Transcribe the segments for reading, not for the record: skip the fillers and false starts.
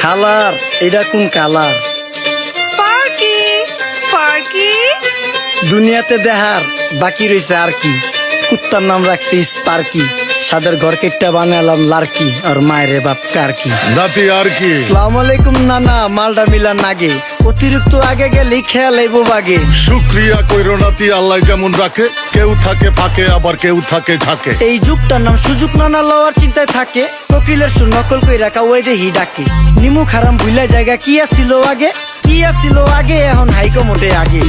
খালার এটা কোন কালার? স্পার্কি স্পার্কি দুনিয়াতে দেহার বাকি রয়েছে আর কি। কুত্তার নাম রাখছি স্পার্কি, সাদের ঘর কেটটা বানালাম লার্কি, আর মায়ের বাপ কারকি। নাতি আর কি? আসসালামু আলাইকুম নানা, মালডা মিলা নাগে, অতিরিক্ত আগে গেলে খেয়াল আইবো বাগে। শুক্রিয়া কইরো নাতি, আল্লাহ যেমন রাখে, কেউ থাকে ফাঁকে আবার কেউ থাকে ঝাঁকে। এই যুগটার নাম সুযোগ নানা লওয়ার চিন্তায় থাকে, কোকিলের সুর নকল কই রাখা ওই দেহি ডাকে। নিমু খারাম ভুলা জায়গা কি আসিল আগে, কি আসিল আগে, এখন হাইকো মোটে আগে।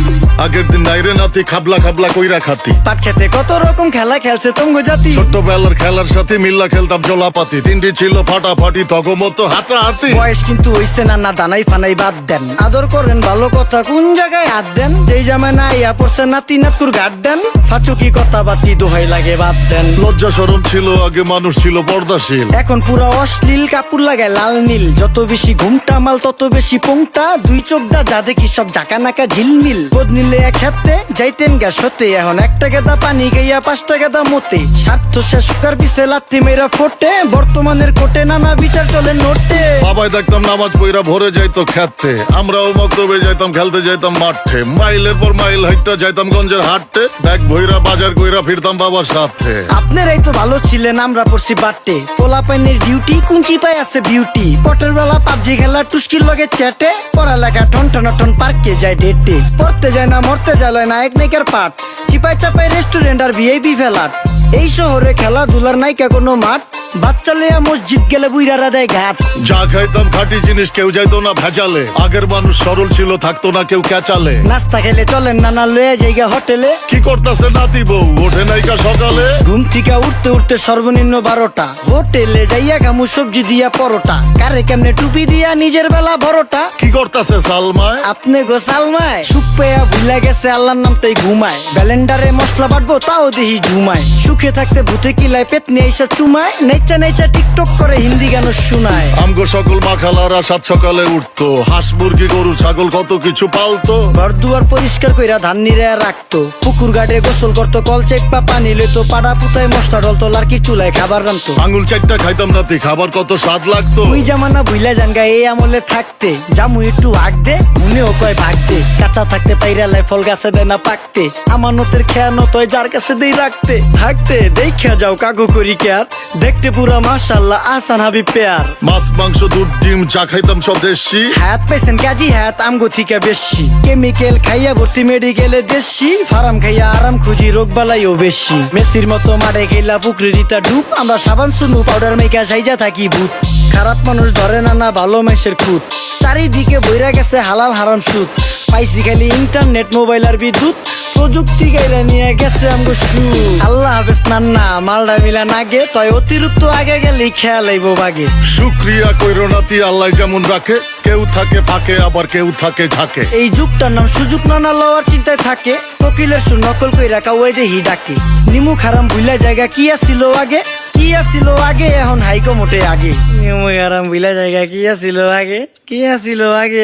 আগের দিন নাইরে নাতি খাবলা খাবলা কইরা খাতি, পাট খেতে কত রকম খেলা খেলছে তঙ্গ জাতি। ছোট্টবেলার খেলার সাথে মিল্লা খেলতাম জলাপাতি, তিনটি ছিল ফাটাফাটি তগমতো হাতাহাতি। বয়স কিন্তু হইছে না দানাই ফানাই বাদ দেন, আদর করেন ভালো কথা কোন জায়গায় হাত দেন। যেই জামায় না ইয়া পড়ছে নাতি নাতকুর গাট দেন, ফাচুকি কথা বাতি দোহাই লাগে বাদ দেন। লজ্জা শরম ছিল আগে, মানুষ ছিল পর্দাশীল, এখন পুরো অশ্লীল কাপড় লাগায় লাল নীল। যত বেশি ঘুমটা মাল তত বেশি পোংটা, দুই চোখটা যা দেখি সব জাকা নাকা ঝিলমিল। বোধ নিলে এক হাতে যাইতেন গ্যাস হতে, এখন একটা গেদা পানি গাইয়া 5টা গেদা মতে। স্বার্থ শেষ কার পিছে লাত্তি মেয়েরা ফোটে, বর্তমানের কোটে নানা বিচার চলে নোটে। বাবাই দেখতাম নামাজ পইরা ভরে যাইতো খেতে, আমরাও মক্তবে যাইতাম খেলতে যাইতাম মাঠে। মাইলের পর মাইল হাইটটা যাইতাম গঞ্জের হাটতে, ব্যাগ ভইরা বাজার কইরা ফিরতাম বাবার সাথে। আপনারাই তো ভালো ছিলেন, আমরা পড়ছি বাটে। পোলা পাইনের ডিউটি কুঞ্চি পাই আছে বিউটি, পটের বেলা পাবজি খেলা টুস্কির লগে চ্যাটে। পড়ালেখা টন টন টন পার্কে যায় ডেটে, পড়তে যায় না মরতে যায় নায়ক নায়িকার পাঠ। চিপাই চাপাই রেস্টুরেন্ট আর ভিআইপি ফেলাট, এই শহরে খেলাধুলার নায়িকা কোনো মাঠ। বাচ্চা লেয়া মসজিদ গেলে বুইরারা দেয় ঘাট। যা খাইতাম খাঁটি জিনিস, কেউ যাইতো না ভেজালে। আগের মানুষ সরল ছিল, থাকতো না কেউ ক্যাচালে। নাস্তা খেলে চলেন নানা লয়ে জায়গা হোটেলে। কি করতাছে নাতি বউ, ওঠে নাইকা সকালে? ঘুম থেকে উঠতে উঠতে সর্বনিম্ন 12টা, হোটেলে যাইয়া গামু সবজি দিয়া পরোটা। কারে কেমনে টুপি দিয়া নিজের বেলা বড়টা। কি করতাছে সালমায়? আপনি গোসালমায় সুখ পেয়া ভুলে গেছে আল্লাহর নাম তাই ঘুমায়। ব্যালেন্ডারে মশলা বাটবো তাও দেহি ঝুমায়। সুখে থাকতে ভূতে কিলায় পেট নিয়ে এসে চুমায়। নেচা নেচা টিকটক করে হিন্দি গান শুনায়। আমগো সকল মাখালারা সাত সকালে উঠতো, হাঁস মুরগি গরু ছাগল কত কিছু পালতো। ঘর দুয়ার পরিষ্কার কইরা ধান নিরে রাখতো, পুকুর গাড়ে গোসল করতো, কল চেপা পানি লইতো। পাড়া পুতায় মশলা ডলতো, লার্কি চুলায় খাবার রান্তো। আঙুল চারটা খাইতাম নাতি, খাবার কত স্বাদ লাগতো। ওই জামানা ভুইলা জানগা এই আমলে থাকতে, জামু একটু আগ দে মনেও কয় ভাগ দে। কাঁচা থাকতে পাইরালায় ফল গাছে দেয় না পাকতে, আমানতের খেয়ানো তয় যার কাছে দেই রাখতে। থাকতে দেখা যাও কাগু করি কেয়ার, দেখতে পুরা মাশাআল্লাহ আসান হাবিব পেয়ার। মাছ মাংস দুধ ডিম চা খাইতাম সব দেশি, হাত পেছেন কাজী হাত আমগো থিকা বেশি। কেমিক্যাল খাইয়া ভর্তি মেডিকেলে দেশি, ফার্ম খাইয়া আরাম খুঁজি রোগ বালাইও বেশি। মেসির মতো মারে গেলা পুকুরে রিতা ডুব, আমরা সাবান সুনু পাউডার মেকা সাইজা থাকি ভূত। খারাপ মানুষ ধরে না না ভালো মেসের খুঁত, চারিদিকে বইরা গেছে হালাল হারাম সুদ। পাইছি খালি ইন্টারনেট মোবাইল আর বিদ্যুৎ, প্রযুক্তি গাইলা নিয়ে গেছে আমগো সু। আল্লাহ হাফেজ নান্না, মালডা মিলা নাগে, তয় অতিরিক্ত আগে গেলেই খেয়াল আইবো বাগে। শুক্রিয়া কইরো নাতি, আল্লাহ যেমন রাখে, কেউ থাকে ফাঁকে আবার কেউ থাকে ঝাঁকে। এই যুগটার নাম সুযোগ নানা লওয়ার চিন্তায় থাকে, কোকিলের সুর নকল কই রাখা ওই দেহি ডাকে। নিমু খারাম ভুলা জায়গা কি আসিল আগে, কি আসিল আগে, এখন হাইকো মোটে আগে। নিমু খারাম ভুলা জায়গা কি আসিল আগে, কি আসিল আগে।